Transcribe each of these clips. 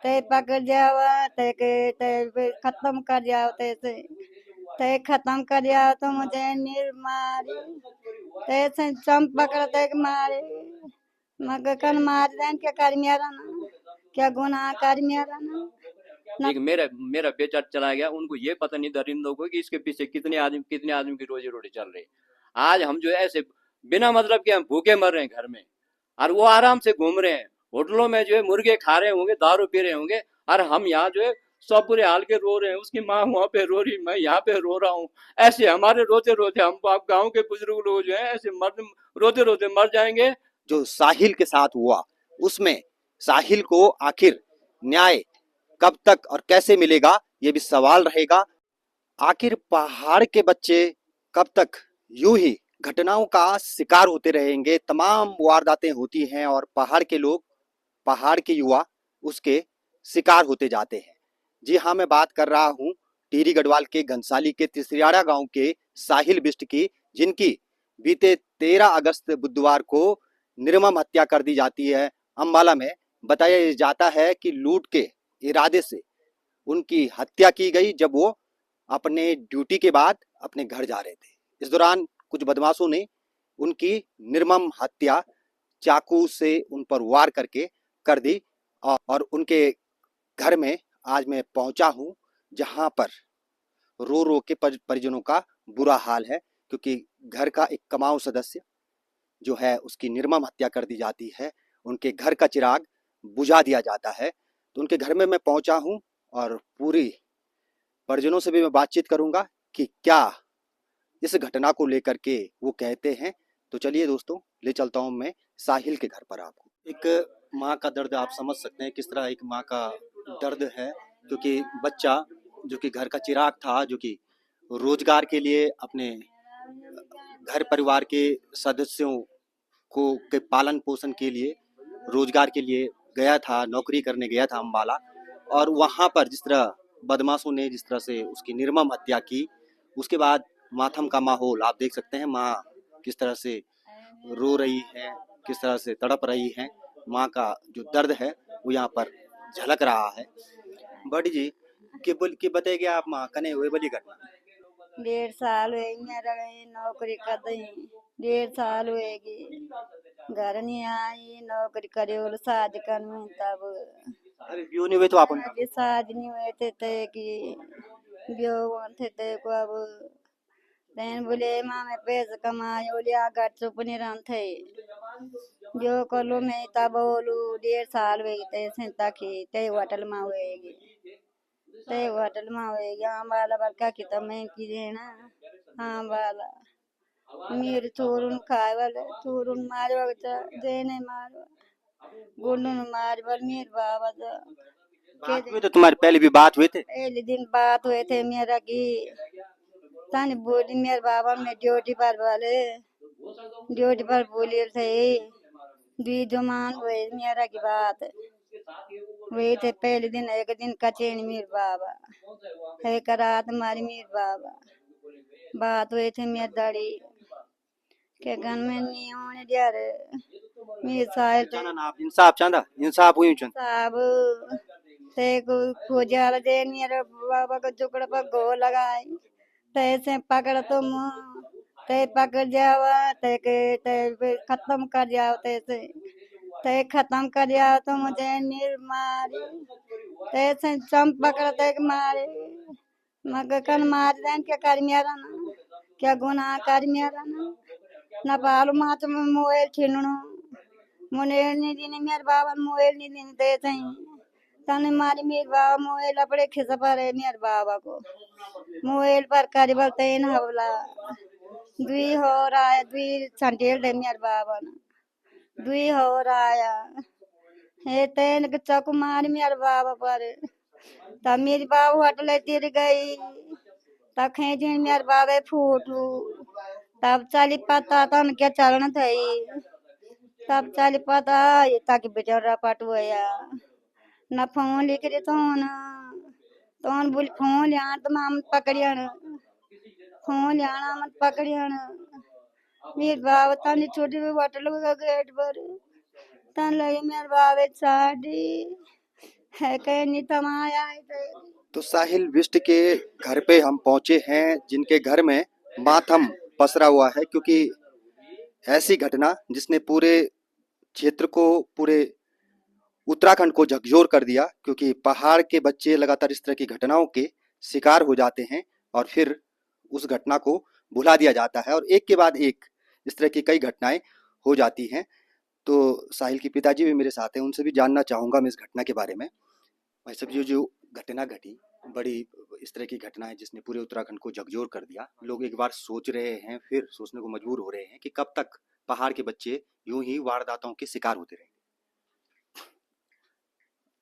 ते पकड़ जावा ते खत्म कर जाओ ते खत्म कर जाओ तो मुझे नीर मारी ते से चम पकड़ ते मारे मगर कन मार दें क्या कर मेरा ना क्या गुनाह कर मेरा ना एक मेरा मेरा बेटा चला गया, उनको ये पता नहीं दरिंदों को कि इसके पीछे कितने आदमी की रोजी रोटी चल रही है। आज हम जो है ऐसे बिना मतलब के हम भूखे मर रहे हैं घर में, और वो आराम से घूम रहे हैं होटलों में, जो है मुर्गे खा रहे होंगे, दारू पी रहे होंगे, और हम यहाँ जो है सब बुरे हाल के रो रहे हैं। उसकी माँ वहां पे रो रही, मैं यहाँ पे रो रहा हूँ। ऐसे हमारे रोते रोते हम आप गाँव के बुजुर्ग लोग जो है ऐसे मर रोते रोते मर जाएंगे। जो साहिल के साथ हुआ उसमें साहिल को आखिर न्याय कब तक और कैसे मिलेगा, ये भी सवाल रहेगा। आखिर पहाड़ के बच्चे कब तक यूं ही घटनाओं का शिकार होते रहेंगे। तमाम वारदातें होती हैं और पहाड़ के लोग, पहाड़ के युवा उसके शिकार होते जाते हैं। जी हाँ, मैं बात कर रहा हूँ टिहरी गढ़वाल के घनसाली के तिसरियाड़ा गांव के साहिल बिष्ट की, जिनकी बीते 13 अगस्त बुधवार को निर्मम हत्या कर दी जाती है अम्बाला में। बताया जाता है कि लूट के इरादे से उनकी हत्या की गई जब वो अपने ड्यूटी के बाद अपने घर जा रहे थे। इस दौरान कुछ बदमाशों ने उनकी निर्मम हत्या चाकू से उन पर वार करके कर दी। और उनके घर में आज मैं पहुंचा हूं, जहां पर रो रो के परिजनों का बुरा हाल है, क्योंकि घर का एक कमाऊ सदस्य जो है उसकी निर्मम हत्या कर दी जाती है, उनके घर का चिराग बुझा दिया जाता है। तो उनके घर में मैं पहुंचा हूं और पूरी परिजनों से भी मैं बातचीत करूंगा कि क्या इस घटना को लेकर के वो कहते हैं। तो चलिए दोस्तों, ले चलता हूं मैं साहिल के घर पर आपको। एक माँ का दर्द आप समझ सकते हैं, किस तरह एक माँ का दर्द है, क्योंकि बच्चा जो कि घर का चिराग था, जो कि रोजगार के लिए अपने घर परिवार के सदस्यों को के पालन पोषण के लिए रोजगार के लिए गया था, नौकरी करने गया था अम्बाला, और वहां पर जिस तरह बदमाशों ने जिस तरह से उसकी निर्मम हत्या की, उसके बाद मातम का माहौल आप देख सकते हैं। माँ किस तरह से रो रही है, किस तरह से तड़प रही है। माँ का जो दर्द है वो यहाँ पर झलक रहा है। बड़ी जी के बताइए आप माँ कने हुए बड़ी घटना। 1.5 साल हुए मेरा नौकरी कर दई 1.5 साल हुएगी घर नहीं आई नौकरी करे बोल शाद कर में तब अरे क्यों नहीं हुए तो आप अभी शाद नहीं हुए थे कि ब्यो थे को अब तैन बोले माँ मैं पैसे कमाए बोले घर चुप नहीं रन थे जो कलो मैं तब बोलू 1.5 साल हुए थे सेंता की ते होटल में हुएगी ते होटल में हुएगी हाँ वाला बड़का की तो मैं की ना हाँ वाला मीर चोरून खाए वाले चोरून मारो देने मारो गुंडन मार वाल मीर बाबा बात हुए तो तुम्हारे पहले भी बात हुए थे। पहले दिन बात हुए थे मेरा की तानी बोली मेरे बाबा में ड्यूटी पर वाले ड्यूटी पर बोले थे दी जमान हुए मेरा की बात वही थे पहले दिन एक दिन कचेनी मीर बाबा है करात मारी मीर बाबा बात हुए थे मेरे दाड़ी के गन में नहीं होने दिया रे मेरे साइल आप इंसाफ चाहता, इंसाफ हुई साहब ते को जाल दे मेरे बाबा को चुकड़ पर गो लगाई तैसे पकड़ तुम ते पकड़ जावा ते खत्म कर जाओ ते खत्म कर जाओ तो मुझे नीर मारी तैसे चम पकड़ ते मारे मगर कन मार दें क्या कर मेरा ना क्या गुनाह कर मेरा ना पालू माच में मोबाइल छीननो मोबाइल नहीं देने मेरे बाबा मोबाइल नहीं देने देते तने मारी मेरे बाबा मोबाइल अपने खिस पर है मेरे बाबा को मोबाइल पर कर बोलते हैं हवला दुई हो रहा है दुई संटेल दे मेरे बाबा ना दुई हो रहा है हे तेन के चक मार मेरे बाबा पर तब मेरी बाबू हटले तिर गई तब खेजी मेरे बाबे फूटू तब चली पता तन क्या चलन थई तब चली पता ये तक बेचारा पटुया न फोन लिख रहे तो बोल फोन लिया तो हम पकड़िया फोन लिया मत पकड़िया मेरे बाबा तन छोटी भी होटल गेट पर तन लगे मेरे बाबे साड़ी है कहीं नहीं तमाया है तो साहिल बिष्ट के घर पे हम पहुंचे हैं, जिनके घर में मातम पसरा हुआ है, क्योंकि ऐसी घटना जिसने पूरे क्षेत्र को, पूरे उत्तराखंड को झकझोर कर दिया, क्योंकि पहाड़ के बच्चे लगातार इस तरह की घटनाओं के शिकार हो जाते हैं और फिर उस घटना को भुला दिया जाता है और एक के बाद एक इस तरह की कई घटनाएं हो जाती हैं। तो साहिल के पिताजी भी मेरे साथ हैं, उनसे भी जानना चाहूंगा मैं इस घटना के बारे में। भाई साहब, ये जो घटना घटी, बड़ी इस तरह की घटना है जिसने पूरे उत्तराखंड को झकझोर कर दिया। लोग एक बार सोच रहे हैं, फिर सोचने को मजबूर हो रहे हैं कि कब तक पहाड़ के बच्चे यूं ही वारदातों के शिकार होते रहेंगे।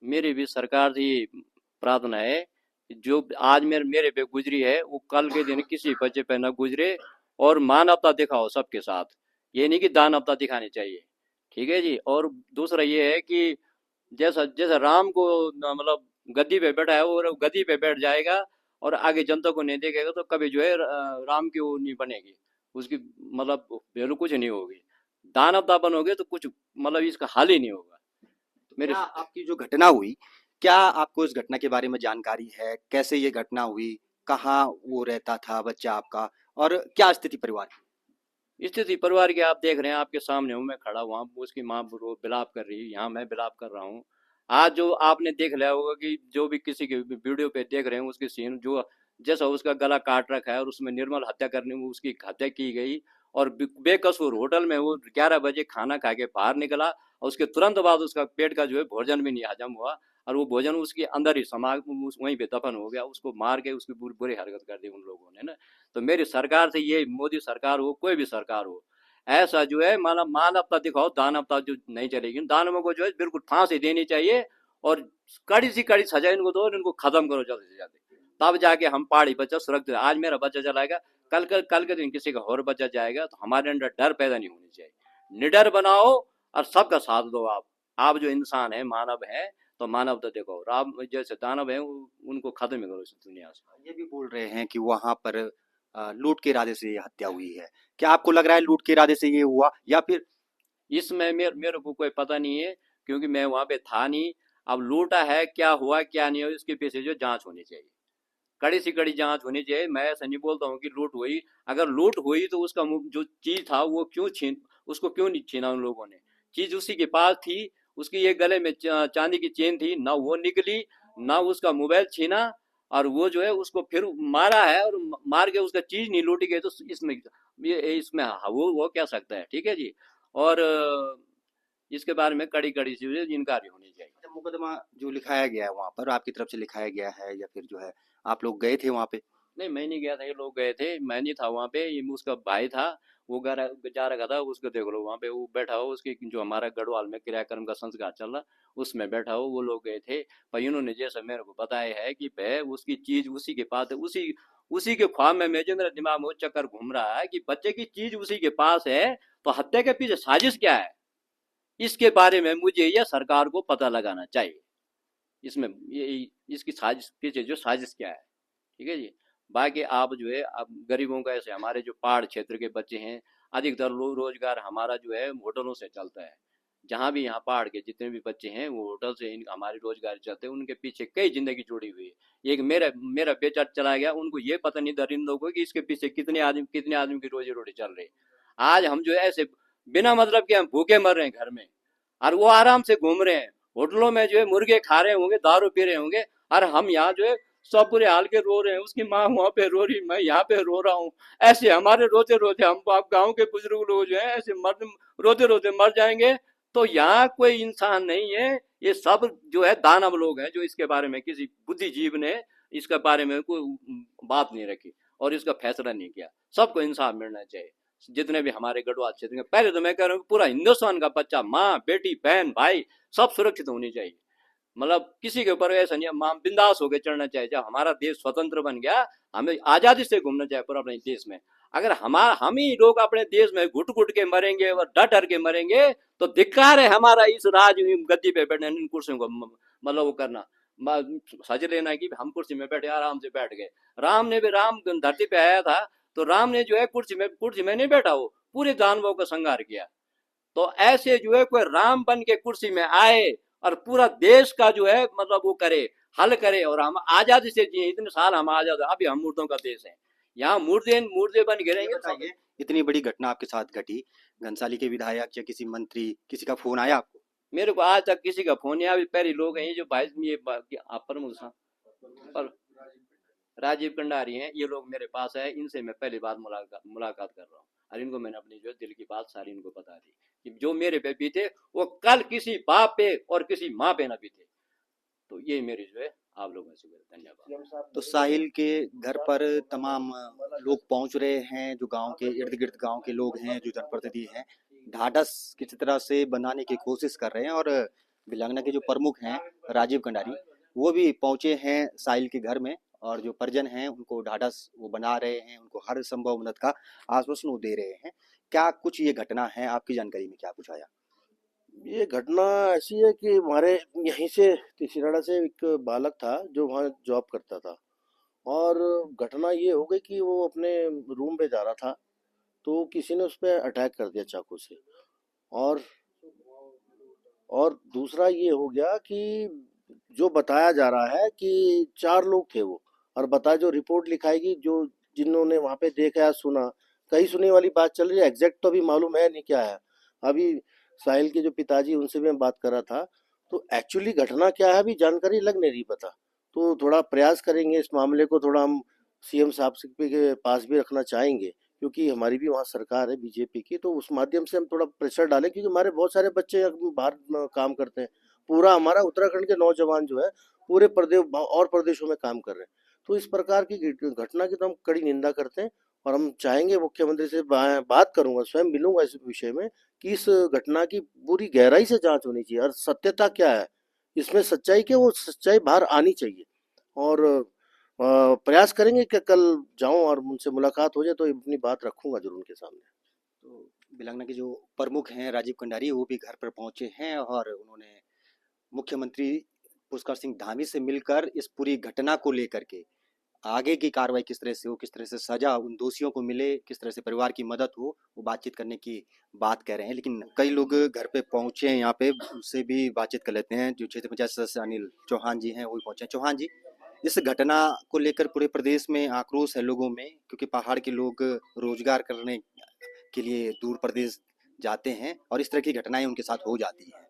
मेरी भी सरकार से ये प्रार्थना है कि जो आज मेरे पे गुजरी है वो कल के दिन किसी बच्चे पे न गुजरे, और मानवता दिखाओ सबके साथ। ये नहीं कि दानवता दिखानी चाहिए, ठीक है जी। और दूसरा ये है कि जैसा जैसा राम को मतलब गद्दी पे बैठा है, और गद्दी पे बैठ जाएगा और आगे जनता को नहीं देखेगा, तो कभी जो है राम की वो नहीं बनेगी, उसकी मतलब वैल्यू कुछ नहीं होगी। दानवता बनोगे तो कुछ मतलब इसका हाल ही नहीं होगा। तो मेरे क्या आपकी जो घटना हुई, क्या आपको इस घटना के बारे में जानकारी है? कैसे ये घटना हुई? कहाँ वो रहता था बच्चा आपका, और क्या स्थिति परिवार की? स्थिति परिवार की आप देख रहे हैं, आपके सामने हूँ मैं खड़ा हुआ, उसकी माँ बिलाप कर रही है, यहाँ मैं बिलाप कर रहा हूँ। आज जो आपने देख लिया होगा कि जो भी किसी के वीडियो पे देख रहे हैं उसकी सीन, जो जैसा उसका गला काट रखा है और उसमें निर्मल हत्या करने में उसकी हत्या की गई, और बेकसूर होटल में वो 11 बजे खाना खा के बाहर निकला, और उसके तुरंत बाद उसका पेट का जो है भोजन भी नहीं हजम हुआ, और वो भोजन उसके अंदर ही वहीं पे दफन हो गया। उसको मार के उसकी बुरी बुरी हरकत कर दी उन लोगों ने ना। तो मेरी सरकार से ये, मोदी सरकार हो कोई भी सरकार हो, ऐसा जो है मानवता दिखाओ, दानवता जो नहीं चलेगी। दानवों को जो है बिल्कुल फांसी देनी चाहिए, और कड़ी सी कड़ी सजा इनको दो, और इनको खत्म करो जल्दी से जल्दी, तब जाके हम पहाड़ी बच्चा सुरक्षित। आज मेरा बच्चा चलाएगा, कल के दिन किसी का और बच्चा जाएगा, तो हमारे अंदर डर पैदा नहीं होनी चाहिए। निडर बनाओ और सबका साथ दो। आप जो इंसान है, मानव है, तो मानवता देखो। राम जैसे दानव है उनको खत्म करो इस दुनिया से। ये भी बोल रहे हैं कि वहां पर लूट के इरादे से ये हत्या हुई है। क्या आपको लग रहा है लूट के इरादे से ये हुआ, या फिर? इसमें मेरे को कोई पता नहीं है, क्योंकि मैं वहां पे था नहीं। अब लूटा है, क्या हुआ क्या नहीं हुआ, इसके पीछे जो जांच होनी चाहिए, कड़ी सी कड़ी जांच होनी चाहिए। मैं ऐसा नहीं बोलता हूँ कि लूट हुई। अगर लूट हुई तो उसका जो चीज था वो उसको क्यों नहीं छीना उन लोगों ने? चीज उसी के पास थी, उसकी ये गले में चांदी की चेन थी ना, वो निकली ना, उसका मोबाइल छीना, और वो जो है उसको फिर मारा है, और मार के उसका चीज नहीं लूटी गई, तो इसमें वो क्या सकता है, ठीक है जी। और इसके बारे में कड़ी कड़ी चीजें इनकारी होनी चाहिए। अच्छा, मुकदमा जो लिखाया गया है वहां पर आपकी तरफ से लिखाया गया है, या फिर जो है आप लोग गए थे वहां पे? नहीं, मैं नहीं गया था, ये लोग गए थे, मैं नहीं था वहाँ पे। ये उसका भाई था, वो जा रखा था। उसको देख लो वहाँ पे वो बैठा हो, उसकी जो हमारा गढ़वाल में क्रियाक्रम का संस्कार चल रहा, उसमें बैठा हो, वो लोग गए थे। पर इन्होंने जैसा मेरे को बताया है कि भाई उसकी चीज उसी के पास है, उसी उसी के ख्वाब में मेरे दिमाग में वो चक्कर घूम रहा है कि बच्चे की चीज उसी के पास है, तो हत्या के पीछे साजिश क्या है? इसके बारे में मुझे यह सरकार को पता लगाना चाहिए। इसमें ये इसकी साजिश पीछे जो साजिश क्या है, ठीक है जी। बाकी आप जो है, अब गरीबों का ऐसे, हमारे जो पहाड़ क्षेत्र के बच्चे हैं, अधिकतर रोजगार हमारा जो है होटलों से चलता है। जहाँ भी यहाँ पहाड़ के जितने भी बच्चे हैं वो होटल से हमारे रोजगार चलते हैं, उनके पीछे कई जिंदगी जुड़ी हुई है। एक मेरा मेरा बेटा चला गया, उनको ये पता नहीं दरिंदों को कि इसके पीछे कितने आदमी की रोजी रोटी चल रही। आज हम जो है ऐसे बिना मतलब के हम भूखे मर रहे हैं घर में, और वो आराम से घूम रहे हैं। होटलों में जो है मुर्गे खा रहे होंगे, दारू पी रहे होंगे, और हम यहाँ जो है सब बुरे हाल के रो रहे हैं। उसकी माँ वहां पे रो रही, मैं यहाँ पे रो रहा हूँ। ऐसे हमारे रोते रोते हम, आप गाँव के बुजुर्ग लोग जो है ऐसे रोते रोते मर जाएंगे। तो यहाँ कोई इंसान नहीं है, ये सब जो है दानव लोग हैं, जो इसके बारे में किसी बुद्धिजीव ने इसके बारे में कोई बात नहीं रखी और इसका फैसला नहीं किया। सबको इंसाफ मिलना चाहिए, जितने भी हमारे गढ़वाल क्षेत्र में। पहले तो मैं कह रहा हूँ पूरा हिंदुस्तान का बच्चा, माँ बेटी बहन भाई सब सुरक्षित होनी चाहिए। मतलब किसी के ऊपर ऐसा नहीं, मां बिंदास होकर चढ़ना चाहिए। जब हमारा देश स्वतंत्र बन गया, हमें आजादी से घूमना चाहिए पूरा अपने देश में। अगर हम ही लोग अपने देश में घुट घुट के मरेंगे और डर डर के मरेंगे, तो धिक्कार है हमारा इस राज गद्दी पे बैठने, इन कुर्सियों को मतलब वो करना, सज लेना कि हम कुर्सी में बैठे, आराम से बैठ गए। राम धरती पे आया था, तो राम ने जो है कुर्सी में नहीं बैठा, वो पूरे दानवों का संहार किया। तो ऐसे जो है कोई राम बन के कुर्सी में आए और पूरा देश का जो है मतलब वो करे, हल करे, और हम आजादी से जिए। इतने साल हम आजाद, अभी हम मुर्दों का देश है, यहाँ मुर्दे मुर्दे बन गए ये बताइए, इतनी बड़ी घटना आपके साथ घटी, घनसाली के विधायक या किसी मंत्री, किसी का फोन आया आपको? मेरे को आज तक किसी का फोन नहीं आया। पहले लोग हैं ये जो भाई ये आप प्रमुख पर राजीव कंडारी हैं, ये लोग मेरे पास है, इनसे मैं पहली बार मुलाकात कर रहा हूँ, और इनको मैंने अपनी जो दिल की बात सारी इनको बता दी कि जो मेरे पे बीते वो कल किसी बाप पे और किसी माँ पे ना बीते। तो ये मेरी जो है आप लोगों से धन्यवाद। तो साहिल के घर पर तमाम लोग पहुंच रहे हैं, जो गांव के इर्द गिर्द गांव के लोग हैं, जो जनप्रतिनिधि हैं, ढाढ़स किसी तरह से बनाने की कोशिश कर रहे हैं। और भिलंगना के जो प्रमुख हैं राजीव कंडारी, वो भी पहुंचे हैं साहिल के घर में, और जो परिजन हैं उनको ढाढ़स वो बना रहे हैं, उनको हर संभव मदद का आश्वासन वो दे रहे हैं। क्या कुछ ये घटना है, आपकी जानकारी में क्या कुछ आया? ये घटना ऐसी है कि हमारे यहीं से तिसिराड़ा से एक बालक था जो वहाँ जॉब करता था, और घटना ये हो गई कि वो अपने रूम पे जा रहा था, तो किसी ने उस पर अटैक कर दिया चाकू से। और दूसरा ये हो गया कि जो बताया जा रहा है कि 4 लोग थे वो, और बताया जो रिपोर्ट लिखाएगी, जो जिन्होंने वहाँ पे देखा या सुना, कहीं सुनी वाली बात चल रही है, एग्जैक्ट तो अभी मालूम है नहीं क्या है। अभी साहिल के जो पिताजी, उनसे भी मैं बात कर रहा था, तो एक्चुअली घटना क्या है अभी जानकारी लग नहीं रही पता। तो थोड़ा प्रयास करेंगे इस मामले को, थोड़ा हम सीएम साहब के पास भी रखना चाहेंगे, क्योंकि हमारी भी वहाँ सरकार है बीजेपी की, तो उस माध्यम से हम थोड़ा प्रेशर डालें, क्योंकि हमारे बहुत सारे बच्चे बाहर काम करते हैं। पूरा हमारा उत्तराखंड के नौजवान जो है पूरे प्रदेश और प्रदेशों में काम कर रहे हैं। तो इस प्रकार की घटना की तो हम कड़ी निंदा करते हैं, और हम चाहेंगे मुख्यमंत्री से बात करूंगा, स्वयं मिलूंगा इस विषय में, कि इस घटना की पूरी गहराई से जांच होनी चाहिए, और सत्यता क्या है इसमें, सच्चाई क्या, वो सच्चाई बाहर आनी चाहिए। और प्रयास करेंगे कि कल जाऊं और उनसे मुलाकात हो जाए, तो अपनी बात रखूंगा जरूर उनके सामने। तो भिलंगना के जो प्रमुख हैं राजीव कंडारी, वो भी घर पर पहुंचे हैं, और उन्होंने मुख्यमंत्री पुष्कर सिंह धामी से मिलकर इस पूरी घटना को लेकर के आगे की कार्रवाई किस तरह से हो, किस तरह से सजा उन दोषियों को मिले, किस तरह से परिवार की मदद हो, वो बातचीत करने की बात कह रहे हैं। लेकिन कई लोग घर पे पहुंचे हैं, यहाँ पे उनसे भी बातचीत कर लेते हैं। जो क्षेत्र पंचायत सदस्य अनिल चौहान जी हैं वो भी पहुंचे हैं। चौहान जी, इस घटना को लेकर पूरे प्रदेश में आक्रोश है लोगों में, क्योंकि पहाड़ के लोग रोजगार करने के लिए दूर प्रदेश जाते हैं और इस तरह की घटनाएं उनके साथ हो जाती हैं।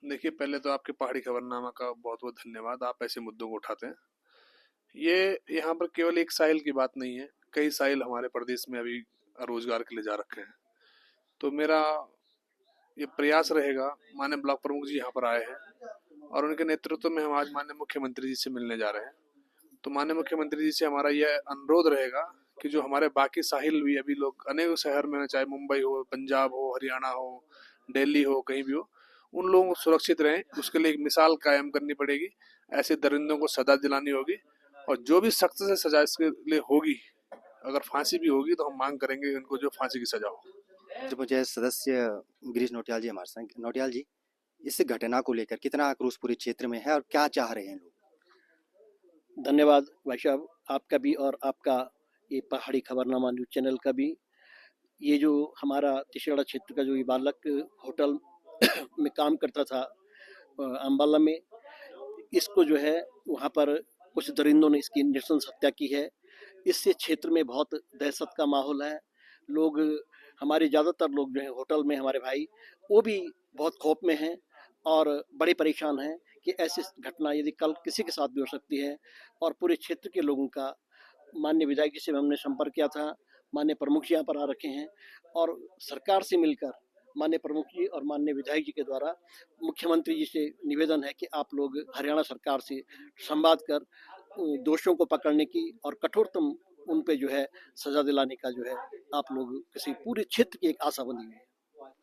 देखिए, पहले तो आपके पहाड़ी खबरनामा का बहुत बहुत धन्यवाद, आप ऐसे मुद्दों को उठाते हैं। ये यहाँ पर केवल एक साहिल की बात नहीं है, कई साहिल हमारे प्रदेश में अभी रोजगार के लिए जा रखे हैं। तो मेरा ये प्रयास रहेगा, माननीय ब्लॉक प्रमुख जी यहाँ पर आए हैं और उनके नेतृत्व में हम आज माननीय मुख्यमंत्री जी से मिलने जा रहे हैं। तो माननीय मुख्यमंत्री जी से हमारा यह अनुरोध रहेगा कि जो हमारे बाकी साहिल भी अभी लोग अनेक शहर में, चाहे मुंबई हो, पंजाब हो, हरियाणा हो, दिल्ली हो, कहीं भी हो, उन लोगों को सुरक्षित रहें, उसके लिए एक मिसाल कायम करनी पड़ेगी। ऐसे दरिंदों को सजा दिलानी होगी, और जो भी सख्त से सजा इसके लिए होगी, अगर फांसी भी होगी तो हम मांग करेंगे इनको जो फांसी की सजा हो। जो मुझे सदस्य गिरीश नौटियाल जी हमारे संग, नौटियाल जी, इस घटना को लेकर कितना आक्रोश पूरे क्षेत्र में है और क्या चाह रहे हैं लोग? धन्यवाद भाई साहब, आपका भी और आपका ये पहाड़ी खबरनामा न्यूज चैनल का भी। ये जो हमारा तिशड़ा क्षेत्र का जो ये बालक होटल में काम करता था अम्बाला में, इसको जो है वहाँ पर कुछ दरिंदों ने इसकी नृशंस हत्या की है। इससे क्षेत्र में बहुत दहशत का माहौल है। लोग, हमारे ज़्यादातर लोग जो हैं होटल में, हमारे भाई, वो भी बहुत खौफ में हैं और बड़े परेशान हैं कि ऐसी घटना यदि कल किसी के साथ भी हो सकती है। और पूरे क्षेत्र के लोगों का माननीय विधायक जी से हमने संपर्क किया था, माननीय प्रमुख जी यहाँ पर आ रखे हैं, और सरकार से मिलकर माननीय प्रमुख जी और माननीय विधायक जी के द्वारा मुख्यमंत्री जी से निवेदन है कि आप लोग हरियाणा सरकार से संवाद कर दोषियों को पकड़ने की और कठोरतम उन पे जो है सजा दिलाने का जो है आप लोग किसी पूरे क्षेत्र की एक आशा बनी हुई है।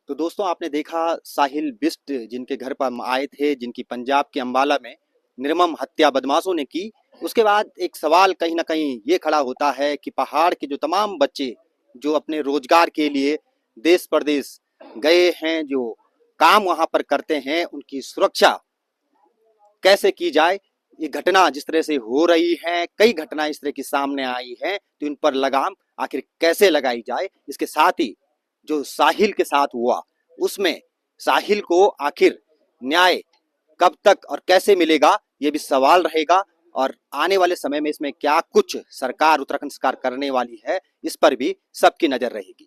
तो दोस्तों, आपने देखा साहिल बिष्ट जिनके घर पर हम आए थे, जिनकी पंजाब के अंबाला में निर्मम हत्या बदमाशों ने की। उसके बाद एक सवाल कहीं ना कहीं ये खड़ा होता है कि पहाड़ के जो तमाम बच्चे जो अपने रोजगार के लिए देश प्रदेश गए हैं, जो काम वहां पर करते हैं, उनकी सुरक्षा कैसे की जाए। ये घटना जिस तरह से हो रही है, कई घटनाएं इस तरह की सामने आई हैं, तो इन पर लगाम आखिर कैसे लगाई जाए। इसके साथ ही जो साहिल के साथ हुआ, उसमें साहिल को आखिर न्याय कब तक और कैसे मिलेगा ये भी सवाल रहेगा। और आने वाले समय में इसमें क्या कुछ सरकार, उत्तराखंड सरकार करने वाली है, इस पर भी सबकी नजर रहेगी।